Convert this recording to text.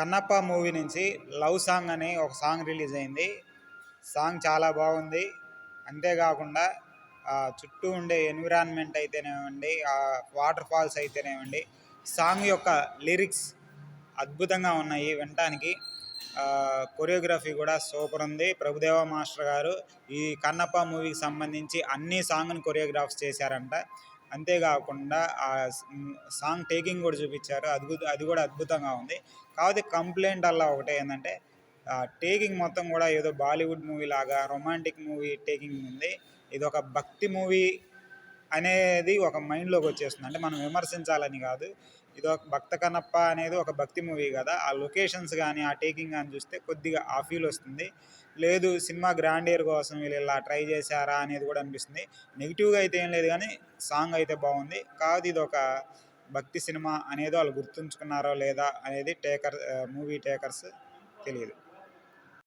Kannappa movie నుంచి love song అని ఒక సాంగ్ రిలీజ్ అయింది. సాంగ్ చాలా బాగుంది. అంతేకాకుండా చుట్టూ ఉండే ఎన్విరాన్మెంట్ అయితేనేవ్వండి, వాటర్ ఫాల్స్ అయితేనేవ్వండి, సాంగ్ యొక్క లిరిక్స్ అద్భుతంగా ఉన్నాయి వినటానికి. కొరియోగ్రఫీ కూడా సూపర్ ఉంది. ప్రభుదేవ మాస్టర్ గారు ఈ కన్నప్ప మూవీకి సంబంధించి అన్ని సాంగ్ని కొరియోగ్రాఫ్స్ చేశారంట. అంతేకాకుండా సాంగ్ టేకింగ్ కూడా చూపించారు. అది కూడా అద్భుతంగా ఉంది. కాకపోతే కంప్లైంట్ అలా ఒకటే ఏంటంటే టేకింగ్ మొత్తం కూడా ఏదో బాలీవుడ్ మూవీ లాగా రొమాంటిక్ మూవీ టేకింగ్ ఉంది. ఇది ఒక భక్తి మూవీ అనేది ఒక మైండ్లోకి వచ్చేస్తుంది. అంటే మనం విమర్శించాలని కాదు, ఇది ఒక భక్త కన్నప్ప అనేది ఒక భక్తి మూవీ కదా, ఆ లొకేషన్స్ కానీ ఆ టేకింగ్ కానీ చూస్తే కొద్దిగా ఆ ఫీల్ వస్తుంది. లేదు సినిమా గ్రాండియర్ కోసం వీళ్ళు ఇలా ట్రై చేశారా అనేది కూడా అనిపిస్తుంది. నెగిటివ్గా అయితే ఏం లేదు, కానీ సాంగ్ అయితే బాగుంది. కాదు ఇది ఒక భక్తి సినిమా అనేది వాళ్ళు గుర్తుంచుకున్నారో లేదా అనేది మూవీ టేకర్స్ తెలియదు.